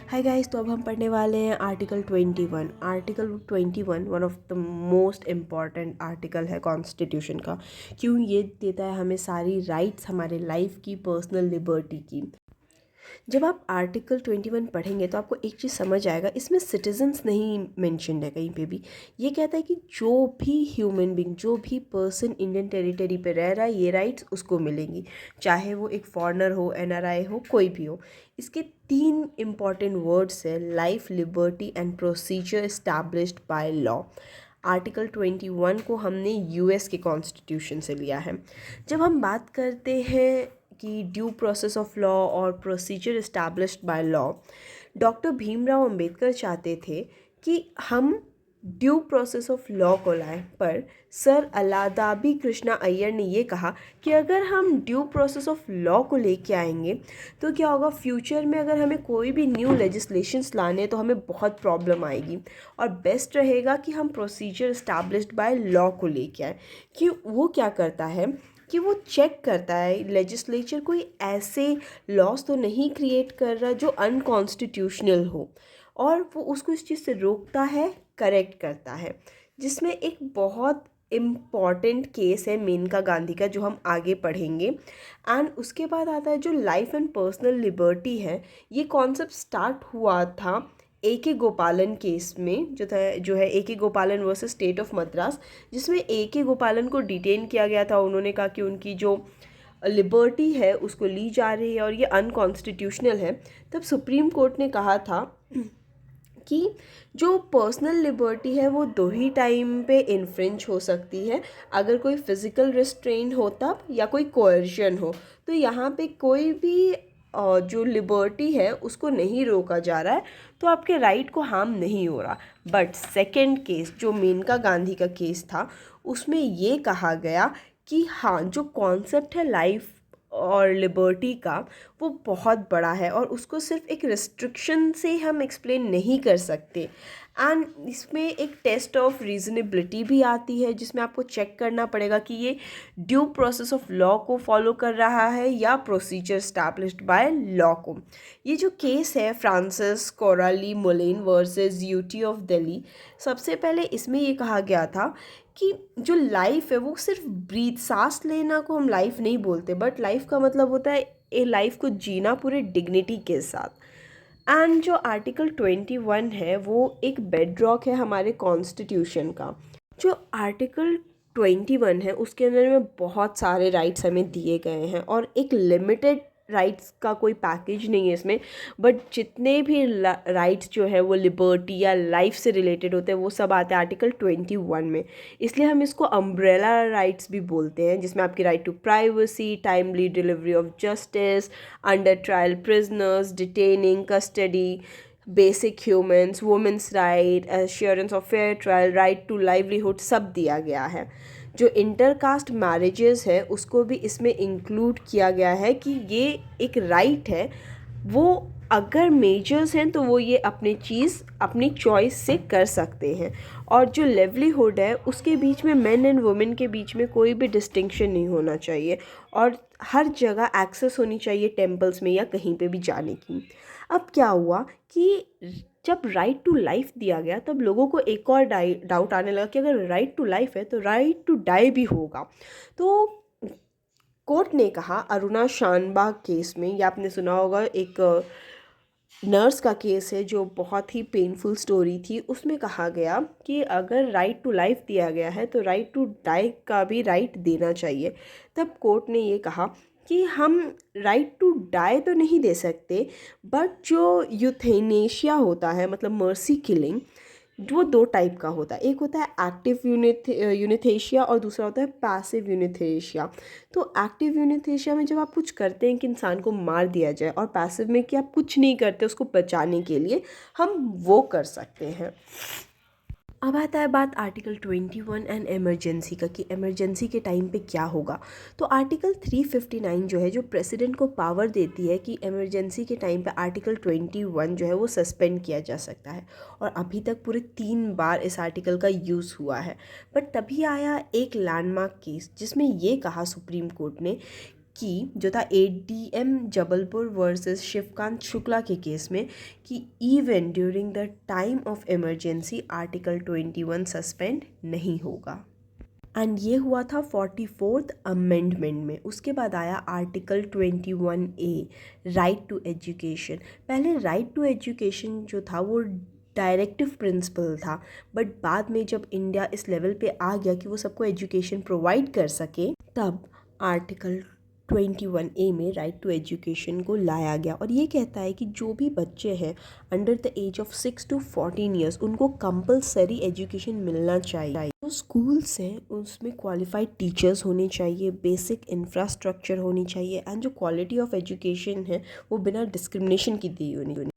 Hi guys, तो अब हम पढ़ने वाले हैं article 21। Article 21 one of the most important article है कॉन्स्टिट्यूशन का। क्यों? ये देता है हमें सारी राइट्स हमारे लाइफ की, पर्सनल लिबर्टी की। जब आप आर्टिकल 21 पढ़ेंगे तो आपको एक चीज़ समझ आएगा, इसमें सिटीजन्स नहीं मेंशन्ड है कहीं पे भी। ये कहता है कि जो भी ह्यूमन बींग, जो भी पर्सन इंडियन टेरिटरी पे रह रहा है, ये राइट्स उसको मिलेंगी, चाहे वो एक फॉरेनर हो, एनआरआई हो, कोई भी हो। इसके तीन इम्पॉर्टेंट वर्ड्स है: life, liberty and procedure established by law. Article 21 को हमने यूएस के कॉन्स्टिट्यूशन से लिया है। जब हम बात करते हैं कि ड्यू प्रोसेस ऑफ लॉ और procedure established by law, doctor Bhimrao Ambedkar चाहते थे कि हम ड्यू प्रोसेस ऑफ लॉ को लाएं, पर सर अलादाबी कृष्णा अय्यर ने ये कहा कि अगर हम ड्यू प्रोसेस ऑफ लॉ को लेके आएंगे तो क्या होगा, फ्यूचर में अगर हमें कोई भी न्यू लेजिस्लेशंस लाने तो हमें बहुत प्रॉब्लम आएगी, और बेस्ट रहेगा कि हम प्रोसीजर इस्टेब्लिश्ड बाय लॉ को लेके आएँ। कि वो क्या करता है कि वो चेक करता है लेजिस्लेचर कोई ऐसे लॉज तो नहीं क्रिएट कर रहा जो अनकॉन्स्टिट्यूशनल हो, और वो उसको इस चीज़ से रोकता है, करेक्ट करता है। जिसमें एक बहुत इम्पॉर्टेंट केस है मेनका गांधी का, जो हम आगे पढ़ेंगे। एंड उसके बाद आता है जो लाइफ एंड पर्सनल लिबर्टी है। ये कॉन्सेप्ट स्टार्ट हुआ था ए के गोपालन केस में, जो है ए के गोपालन वर्सेस स्टेट ऑफ मद्रास, जिसमें ए के गोपालन को डिटेन किया गया था। उन्होंने कहा कि उनकी जो लिबर्टी है उसको ली जा रही है और ये अनकॉन्स्टिट्यूशनल है। तब सुप्रीम कोर्ट ने कहा था कि जो पर्सनल लिबर्टी है वो दो ही टाइम पे इन्फ्रिंज हो सकती है, अगर कोई फिज़िकल रिस्ट्रेन हो तब, या कोई कोएर्शन हो। तो यहाँ पे कोई भी जो लिबर्टी है उसको नहीं रोका जा रहा है, तो आपके राइट को हार्म नहीं हो रहा। बट सेकंड केस जो मेनका गांधी का केस था, उसमें ये कहा गया कि हाँ, जो कॉन्सेप्ट है लाइफ और लिबर्टी का, वो बहुत बड़ा है और उसको सिर्फ एक रिस्ट्रिक्शन से हम एक्सप्लेन नहीं कर सकते। एंड इसमें एक टेस्ट ऑफ रीज़नेबिलिटी भी आती है, जिसमें आपको चेक करना पड़ेगा कि ये ड्यू प्रोसेस ऑफ लॉ को फॉलो कर रहा है या प्रोसीजर स्टैब्लिश्ड बाय लॉ को। ये जो केस है Francis Coralie Mullin versus UT of Delhi, सबसे पहले इसमें ये कहा गया था कि जो लाइफ है वो सिर्फ ब्रीथ, सांस लेना को हम लाइफ नहीं बोलते, बट लाइफ का मतलब होता है ए लाइफ को जीना पूरे डिग्निटी के साथ। एंड जो आर्टिकल 21 है वो एक बेड रॉक है हमारे कॉन्स्टिट्यूशन का। जो आर्टिकल 21 है उसके अंदर में बहुत सारे राइट्स हमें दिए गए हैं, और एक लिमिटेड राइट्स का कोई पैकेज नहीं है इसमें। बट जितने भी राइट्स जो है वो लिबर्टी या लाइफ से रिलेटेड होते हैं, वो सब आते हैं आर्टिकल 21 में। इसलिए हम इसको अम्ब्रेला राइट्स भी बोलते हैं, जिसमें आपकी right to privacy, timely delivery of justice, under trial prisoners, detaining, custody, basic humans, women's right, assurance of fair trial, right to livelihood, सब दिया गया है। जो इंटरकास्ट मैरिजेस है उसको भी इसमें इंक्लूड किया गया है कि ये एक राइट है। वो अगर मेजर्स हैं तो वो ये अपनी चीज़ अपनी चॉइस से कर सकते हैं। और जो लिवलीहुड है उसके बीच में मेन एंड वुमेन के बीच में कोई भी डिस्टिंक्शन नहीं होना चाहिए, और हर जगह एक्सेस होनी चाहिए टेम्पल्स में या कहीं पे भी जाने की। अब क्या हुआ कि जब राइट टू लाइफ दिया गया तब लोगों को एक और डाउट आने लगा कि अगर राइट टू लाइफ है तो राइट टू डाई भी होगा। तो कोर्ट ने कहा, अरुणा शानबाग केस में, ये आपने सुना होगा, एक नर्स का केस है जो बहुत ही पेनफुल स्टोरी थी, उसमें कहा गया कि अगर राइट टू लाइफ दिया गया है तो राइट टू डाई का भी राइट देना चाहिए। तब कोर्ट ने ये कहा कि हम राइट टू डाई तो नहीं दे सकते, बट जो यूथेनेशिया होता है, मतलब मर्सी किलिंग, वो दो टाइप का होता है। एक होता है एक्टिव यूनिथेशिया और दूसरा होता है पैसिव यूनिथेशिया। तो एक्टिव यूनिथेशिया में जब आप कुछ करते हैं कि इंसान को मार दिया जाए, और पैसिव में कि आप कुछ नहीं करते उसको बचाने के लिए, हम वो कर सकते हैं। अब आता है बात आर्टिकल 21 एंड इमरजेंसी का, कि इमरजेंसी के टाइम पे क्या होगा। तो आर्टिकल 359 जो है, जो प्रेसिडेंट को पावर देती है कि इमरजेंसी के टाइम पे आर्टिकल 21 जो है वो सस्पेंड किया जा सकता है, और अभी तक पूरे 3 बार इस आर्टिकल का यूज़ हुआ है। बट तभी आया एक लैंडमार्क केस जिसमें ये कहा सुप्रीम कोर्ट ने कि जो था ADM जबलपुर वर्सेस शिवकांत शुक्ला के केस में, कि even during the time of emergency article 21 suspend नहीं होगा। एंड ये हुआ था 44th अमेंडमेंट में। उसके बाद आया article 21A, right to education. पहले राइट टू एजुकेशन जो था वो डायरेक्टिव प्रिंसिपल था, बट बाद में जब इंडिया इस लेवल पे आ गया कि वो सबको एजुकेशन प्रोवाइड कर सके, तब आर्टिकल 21A में राइट टू एजुकेशन को लाया गया। और ये कहता है कि जो भी बच्चे हैं under the age of 6 to 14 years, उनको कंपलसरी एजुकेशन मिलना चाहिए। जो स्कूल्स हैं उसमें क्वालिफाइड टीचर्स होने चाहिए, बेसिक इंफ्रास्ट्रक्चर होनी चाहिए, एंड जो क्वालिटी ऑफ एजुकेशन है वो बिना डिस्क्रिमिनेशन की दी होनी।